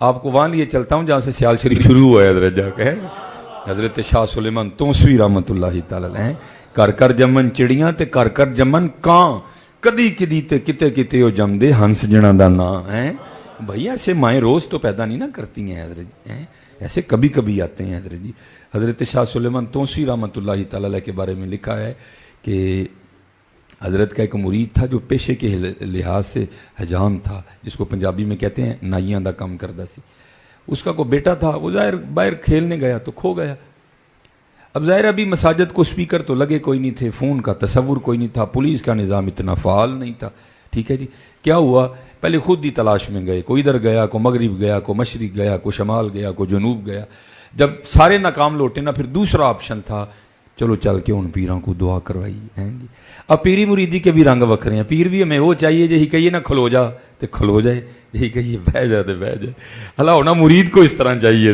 آپ کو وہاں لیے چلتا ہوں جہاں سے سیال شریف شروع ہوا ہے حضرت جا کے. حضرت شاہ سلیمان توسوی رحمت اللہ تعالی علیہ کر کر جمن چڑیاں تے کر کر جمن کان کدی کدی تے کتے کتے او جم دے ہنس جنا دا نا ہے. بھائی ایسے مائیں روز تو پیدا نہیں نا کرتی ہیں حضرت جی, ایسے کبھی کبھی آتے ہیں حضرت جی. حضرت شاہ سلیمان توسوی رحمت اللہ تعالی علیہ کے بارے میں لکھا ہے کہ حضرت کا ایک مرید تھا جو پیشے کے لحاظ سے حجام تھا, جس کو پنجابی میں کہتے ہیں نائیاں دا کام کردا سی. اس کا کوئی بیٹا تھا, وہ ظاہر باہر کھیلنے گیا تو کھو گیا. اب ظاہر ابھی مساجد کو سپیکر تو لگے کوئی نہیں تھے, فون کا تصور کوئی نہیں تھا, پولیس کا نظام اتنا فعال نہیں تھا. ٹھیک ہے جی. کیا ہوا, پہلے خود ہی تلاش میں گئے, کوئی ادھر گیا, کوئی مغرب گیا, کوئی مشرق گیا, کوئی شمال گیا, کوئی جنوب گیا. جب سارے ناکام لوٹے نا, پھر دوسرا آپشن تھا, چلو چل کے ان پیروں کو دعا کروائی ہیں جی. اب پیری مریدی کے بھی رنگ وکھرے ہیں. پیر بھی ہمیں وہ چاہیے جی کہیے نا کھلو جا تو کھلو جائے, یہی کہیے بہ جا تو بہ جائے. اللہ ہونا مرید کو اس طرح چاہیے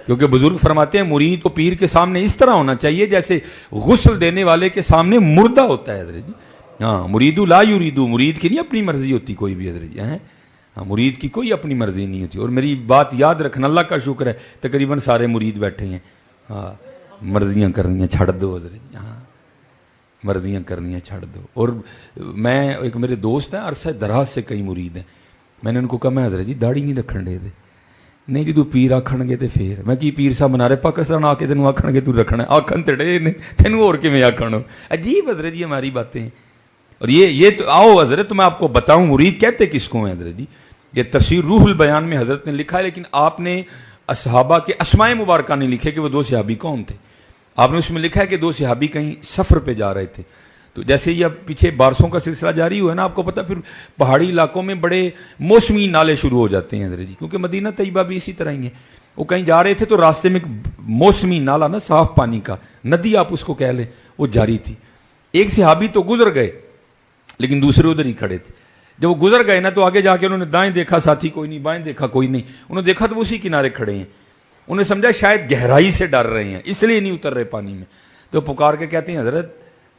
کیونکہ بزرگ فرماتے ہیں مرید کو پیر کے سامنے اس طرح ہونا چاہیے جیسے غسل دینے والے کے سامنے مردہ ہوتا ہے حضرت جی. ہاں مریدو لا یریدو, مرید کی نہیں اپنی مرضی ہوتی کوئی بھی حضرت جی. ہاں مرید کی کوئی اپنی مرضی نہیں ہوتی. اور میری بات یاد رکھنا, اللہ کا شکر ہے تقریباً سارے مرید بیٹھے ہیں. ہاں مرضیاں کرنیاں چھڑ دو حضرت جی. ہاں مرضیاں کرنیاں چھڑ دو. اور میں ایک میرے دوست ہیں عرصہ دراز سے کئی مرید ہیں, میں نے ان کو کہا میں حضرت جی داڑھی نہیں رکھن دے. نہیں جی تو پیر آکھن گے تو پھر میں کی پیر صاحب بنا رہے پاکستان آ کے تینوں آکھن گے تو رکھنا ہے, آکھن تڑے نے تینوں اور کیویں آکھن. عجیب حضرت جی ہماری باتیں ہیں. اور یہ تو آؤ حضرت تو میں آپ کو بتاؤں مرید کہتے کس کو ہیں حضرت جی. یہ تفسیر روح البیان میں حضرت نے لکھا ہے, لیکن آپ نے اصحابہ کے اسماء مبارکہ نہیں لکھے کہ وہ دو صحابی کون تھے. آپ نے اس میں لکھا ہے کہ دو صحابی کہیں سفر پہ جا رہے تھے. تو جیسے یہ اب پیچھے بارسوں کا سلسلہ جاری ہوا ہے نا, آپ کو پتہ پھر پہاڑی علاقوں میں بڑے موسمی نالے شروع ہو جاتے ہیں حضرت جی, کیونکہ مدینہ طیبہ بھی اسی طرح ہی ہے. وہ کہیں جا رہے تھے تو راستے میں ایک موسمی نالا نا, صاف پانی کا ندی آپ اس کو کہہ لیں, وہ جاری تھی. ایک صحابی تو گزر گئے لیکن دوسرے ادھر ہی کھڑے تھے. جب وہ گزر گئے نا تو آگے جا کے انہوں نے دائیں دیکھا ساتھی کوئی نہیں, بائیں دیکھا کوئی نہیں. انہوں نے دیکھا تو وہ اسی کنارے کھڑے ہیں. انہوں نے سمجھا شاید گہرائی سے ڈر رہے ہیں اس لیے نہیں اتر رہے پانی میں. تو پکار کے کہتے ہیں حضرت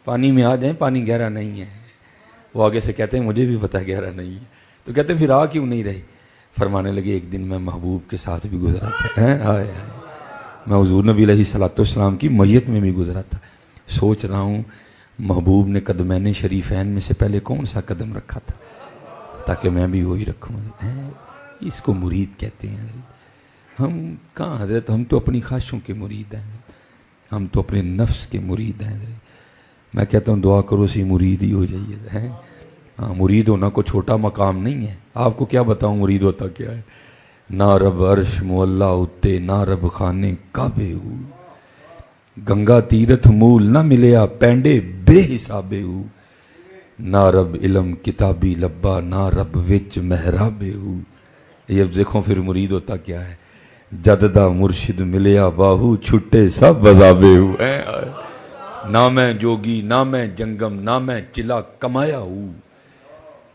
پانی میں آ جائیں, پانی گہرا نہیں ہے. وہ آگے سے کہتے ہیں مجھے بھی پتہ گہرا نہیں ہے. تو کہتے ہیں پھر آ کیوں نہیں رہے. فرمانے لگے ایک دن میں محبوب کے ساتھ بھی گزرا تھا, میں حضور نبی علیہ الصلوۃ والسلام کی میت میں بھی گزرا تھا. سوچ رہا ہوں محبوب نے قدمین شریفین میں سے پہلے کون سا قدم رکھا تھا تاکہ میں بھی وہی رکھوں. اس کو مرید کہتے ہیں. ہم کہاں حضرت, ہم تو اپنی خواہشوں کے مرید ہیں, ہم تو اپنے نفس کے مرید ہیں. میں کہتا ہوں دعا کرو سی مرید ہی ہو جائیے. ہاں مرید ہونا کو چھوٹا مقام نہیں ہے. آپ کو کیا بتاؤں مرید ہوتا کیا ہے. نہ رب عرش مولا اتے, نہ رب خانے کعبے ہو, گنگا تیرتھ مول نہ ملیا پینڈے بے حسابے ہو, نہ رب علم کتابی لبا, نہ رب وچ محرابے ہو. یہ اب دیکھو پھر مرید ہوتا کیا ہے. جددہ مرشد ملیا باہو, چھٹے سب بذابے ہو. نہ میں جوگی نہ میں جنگم, نہ میں چلا کمایا ہوں,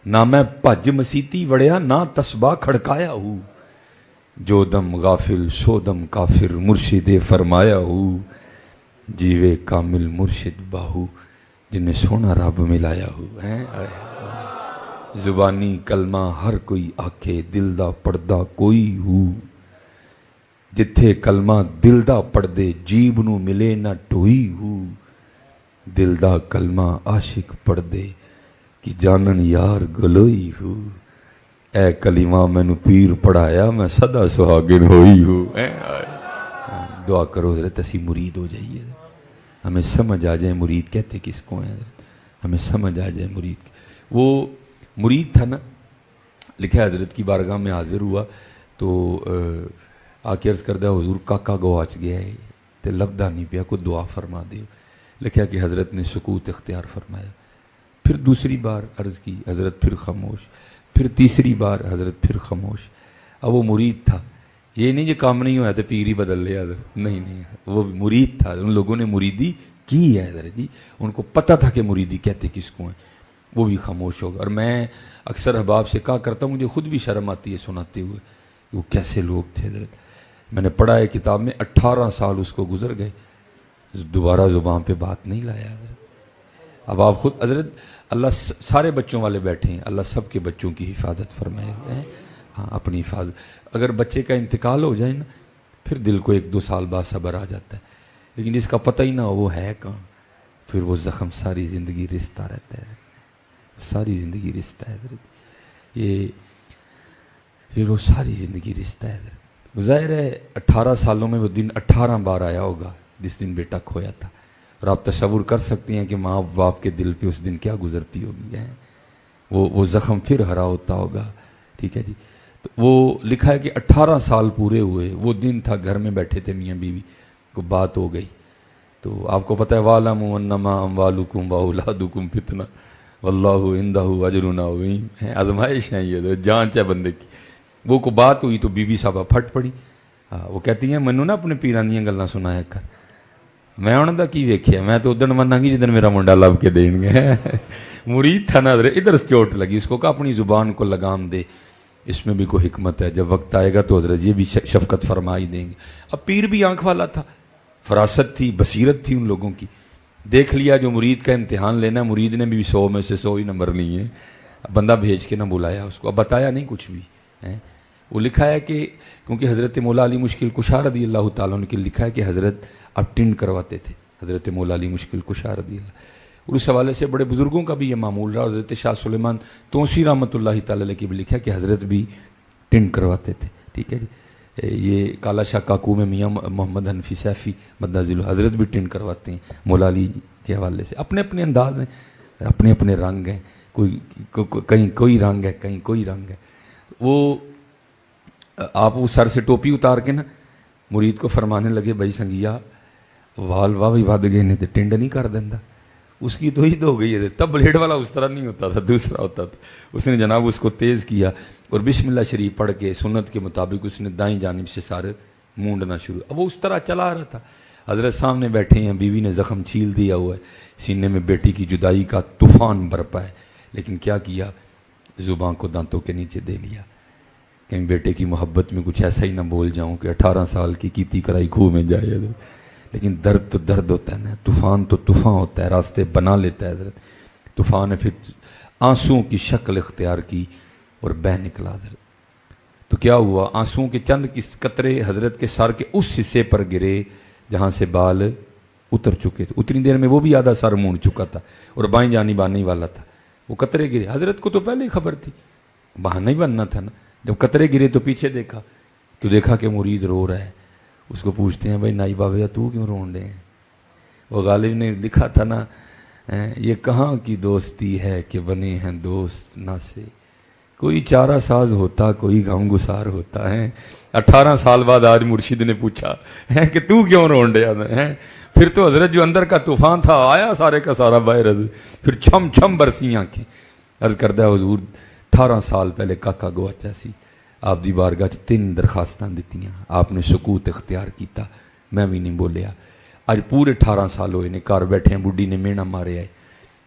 نہ میں پج مسیتی وڑیا, نہ تسبہ کھڑکایا ہوں. جو دم غافل سو دم کافر, مرشد فرمایا ہوں. جیوے کامل مرشد باہو, جنہیں سونا رب ملایا ہوں. زبانی کلمہ ہر کوئی آکھے, دل دا پڑدا کوئی ہو. جتھے کلمہ دل دا پڑھ دے, جیب نو ملے نہ ٹوئی ہو. دل دا کلمہ عاشق پڑھ دے, کہ جانن یار گلوئی ہو. اے کلمہ مینو پیر پڑھایا, میں سدا سہاگن ہوئی ہوں. دعا کرو حضرت اسی مرید ہو جائیے, ہمیں سمجھ آ جائے مرید کہتے کس کو ہیں, ہمیں سمجھ آ جائے مرید. وہ مرید تھا نا, لکھا حضرت کی بارگاہ میں حاضر ہوا تو آ کے عرض کردہ حضور کاکا گواچ گیا ہے تے لبدا نہیں پیا, کو دعا فرما دیو. لکھا کہ حضرت نے سکوت اختیار فرمایا. پھر دوسری بار عرض کی, حضرت پھر خاموش. پھر تیسری بار حضرت پھر خاموش. اب وہ مرید تھا, یہ نہیں جو کام نہیں ہوا تو پیر ہی بدل لیا, نہیں, وہ مرید تھا. ان لوگوں نے مریدی کی ہے حضرت جی, ان کو پتہ تھا کہ مریدی کہتے کس کو ہیں. وہ بھی خاموش ہوگا. اور میں اکثر احباب سے کہا کرتا ہوں, مجھے خود بھی شرم آتی ہے سناتے ہوئے, وہ کیسے لوگ تھے حضرت. میں نے پڑھا ہے کتاب میں 18 سال اس کو گزر گئے, دوبارہ زبان پہ بات نہیں لایا حضرت. اب آپ خود حضرت, اللہ سارے بچوں والے بیٹھے ہیں, اللہ سب کے بچوں کی حفاظت فرمائے. ہاں اپنی حفاظت. اگر بچے کا انتقال ہو جائے نا پھر دل کو 1-2 سال بعد صبر آ جاتا ہے, لیکن جس کا پتہ ہی نہ ہو وہ ہے کہاں, پھر وہ زخم ساری زندگی رستا رہتا ہے, ساری زندگی رستا ہے حضرت. یہ وہ ساری زندگی رستا ہے حضرت. ظاہر ہے 18 سالوں میں وہ دن 18 بار آیا ہوگا جس دن بیٹا کھویا تھا, اور آپ تصور کر سکتے ہیں کہ ماں باپ کے دل پہ اس دن کیا گزرتی ہوگی ہے. وہ زخم پھر ہرا ہوتا ہوگا. ٹھیک ہے جی. تو وہ لکھا ہے کہ 18 سال پورے ہوئے, وہ دن تھا گھر میں بیٹھے تھے میاں بیوی, کو بات ہو گئی. تو آپ کو پتہ ہے وَاعْلَمُوا أَنَّمَا أَمْوَالُكُمْ وَأَوْلَادُكُمْ فِتْنَةٌ وَاللَّهُ عِندَهُ أَجْرٌ عَظِيمٌ. آزمائش ہے یہ, جانچ ہے بندے کی. وہ کو بات ہوئی تو بی بی صاحبہ پھٹ پڑی. وہ کہتی ہیں مینوں نا اپنے پیراں دیاں گلاں سنایا کر, میں انہاں دا کی ویکھیا, میں تو ادن مناں گی جدن میرا منڈا لب کے دین گے. مرید تھا نا حضرت, ادھر چوٹ لگی اس کو, کہا اپنی زبان کو لگام دے, اس میں بھی کوئی حکمت ہے, جب وقت آئے گا تو حضرت یہ بھی شفقت فرمائی دیں گے. اب پیر بھی آنکھ والا تھا, فراست تھی, بصیرت تھی ان لوگوں کی. دیکھ لیا جو مرید کا امتحان لینا, مرید نے بھی 100 میں سے 100 ہی نمبر لیے. بندہ بھیج کے نہ بلایا اس کو, اب بتایا نہیں کچھ بھی. وہ لکھا ہے کہ کیونکہ حضرت مولا علی مشکل کشا رضی اللہ تعالیٰ عنہ کے لکھا ہے کہ حضرت اب ٹنڈ کرواتے تھے, حضرت مولا علی مشکل کشا رضی اللہ. اور اس حوالے سے بڑے بزرگوں کا بھی یہ معمول رہا. حضرت شاہ سلیمان توسی رحمۃ اللہ تعالیٰ علیہ کی بھی لکھا ہے کہ حضرت بھی ٹنڈ کرواتے تھے. ٹھیک ہے جی. یہ کالا شاہ کاکو میں میاں محمد حنفی سیفی مدہ ذیل حضرت بھی ٹنڈ کرواتے ہیں مولا علی کے حوالے سے. اپنے اپنے انداز ہیں, اپنے اپنے رنگ ہیں, کہیں کوئی رنگ ہے, کہیں کوئی رنگ ہے. وہ آپ وہ سر سے ٹوپی اتار کے نا مرید کو فرمانے لگے بھائی سنگیا وال واہ بھی ود گئے نے تے ٹنڈ نہیں کر دیندا. اس کی تو عید ہو گئی ہے. تب بلیڈ والا اس طرح نہیں ہوتا تھا, دوسرا ہوتا تھا. اس نے جناب اس کو تیز کیا اور بسم اللہ شریف پڑھ کے سنت کے مطابق اس نے دائیں جانب سے سارے مونڈنا شروع. اب وہ اس طرح چلا رہا تھا. حضرت سامنے بیٹھے ہیں, بیوی نے زخم چھیل دیا ہوا ہے, سینے میں بیٹی کی جدائی کا طوفان برپا ہے, لیکن کیا کیا, زبان کو دانتوں کے نیچے دے لیا. کہیں بیٹے کی محبت میں کچھ ایسا ہی نہ بول جاؤں کہ 18 سال کی کیتی کرائی کھو میں جائے. لیکن درد تو درد ہوتا ہے نا, طوفان تو طوفان ہوتا ہے, راستے بنا لیتا ہے حضرت. طوفان نے پھر آنسوؤں کی شکل اختیار کی اور بہہ نکلا حضرت. تو کیا ہوا, آنسوؤں کے چند قطرے حضرت کے سر کے اس حصے پر گرے جہاں سے بال اتر چکے تھے. اتنی دیر میں وہ بھی آدھا سر مونڈ چکا تھا اور بائیں جانب آنے والا تھا. وہ قطرے گرے, حضرت کو تو پہلے ہی خبر تھی, بہانہ ہی بننا تھا نا. جب قطرے گرے تو پیچھے دیکھا تو دیکھا کہ مرید رو رہا ہے. اس کو پوچھتے ہیں بھائی نائی بابا تو کیوں رون رہے ہیں. وہ غالب نے لکھا تھا نا, یہ کہاں کی دوستی ہے کہ بنے ہیں دوست نہ سے, کوئی چارہ ساز ہوتا کوئی غم گسار ہوتا ہے. 18 سال بعد آج مرشد نے پوچھا کہ تو کیوں رون رہا ہے. پھر تو حضرت جو اندر کا طوفان تھا آیا سارے کا سارا باہر, پھر چھم چھم برسی آنکھیں. عرض کردہ حضور 18 سال پہلے کاکا گواچا سی, آپ دی بارگاہ 3 درخواستاں دتیاں, آپ نے سکوت اختیار کیتا, میں بھی نہیں بولیا. اج پورے 18 سال ہوئے نے گھر بیٹھے ہیں, بڈھی نے مینا مارے آئے,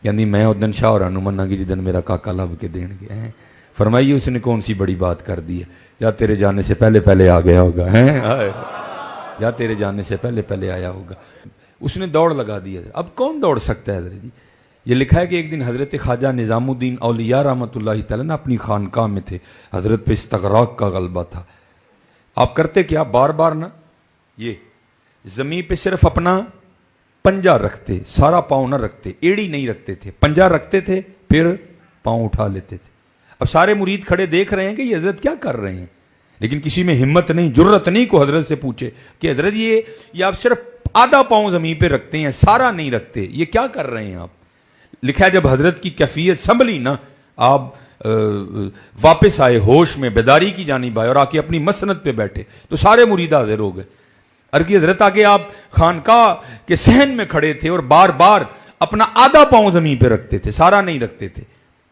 یعنی میں ادن شاہ ہوراں نوں مناں گی جدن میرا کاکا لب کے دین گے. فرمائیے اس نے کون سی بڑی بات کر دی ہے, جا تیرے جانے سے پہلے پہلے آ گیا ہوگا, جا تیرے جانے سے پہلے پہلے آیا ہوگا. اس نے دوڑ لگا دی. اب کون دوڑ سکتا ہے حضرت جی. یہ لکھا ہے کہ ایک دن حضرت خواجہ نظام الدین اولیاء رحمۃ اللہ تعالیٰ نے اپنی خانقاہ میں تھے, حضرت پہ استغراق کا غلبہ تھا. آپ کرتے کیا, بار بار نا یہ زمین پہ صرف اپنا پنجہ رکھتے, سارا پاؤں نہ رکھتے, ایڑی نہیں رکھتے تھے, پنجہ رکھتے تھے, پھر پاؤں اٹھا لیتے تھے. اب سارے مرید کھڑے دیکھ رہے ہیں کہ یہ حضرت کیا کر رہے ہیں, لیکن کسی میں ہمت نہیں, جرت نہیں کو حضرت سے پوچھے کہ حضرت یہ آپ صرف آدھا پاؤں زمین پہ رکھتے ہیں, سارا نہیں رکھتے, یہ کیا کر رہے ہیں آپ. لکھا ہے جب حضرت کی کیفیت سنبھلی نا, آپ واپس آئے, ہوش میں بیداری کی جانب آئے اور آ کے اپنی مسند پہ بیٹھے تو سارے مرید حاضر ہو گئے. ارکی حضرت آگے آپ خانقاہ کے صحن میں کھڑے تھے اور بار بار اپنا آدھا پاؤں زمین پہ رکھتے تھے, سارا نہیں رکھتے تھے,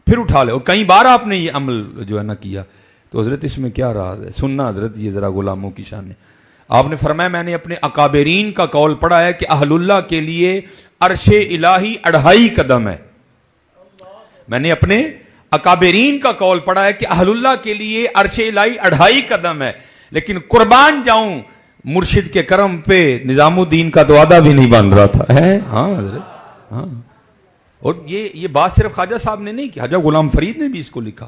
پھر اٹھا لے. اور کئی بار آپ نے یہ عمل جو ہے نا کیا. تو حضرت اس میں کیا راز ہے, سننا حضرت یہ ذرا غلاموں کی شان ہے. آپ نے فرمایا میں نے اپنے اکابرین کا قول پڑھا ہے کہ اہل اللہ کے لیے عرش الہی 2.5 قدم ہے. میں نے اپنے اکابرین کا قول پڑھا ہے کہ اہل اللہ کے لیے عرش الہی 2.5 قدم ہے, لیکن قربان جاؤں مرشد کے کرم پہ نظام الدین کا تو آدھا بھی نہیں بن رہا تھا. ہاں حضرت, ہاں. اور یہ بات صرف خواجہ صاحب نے نہیں کی, خواجہ غلام فرید نے بھی اس کو لکھا.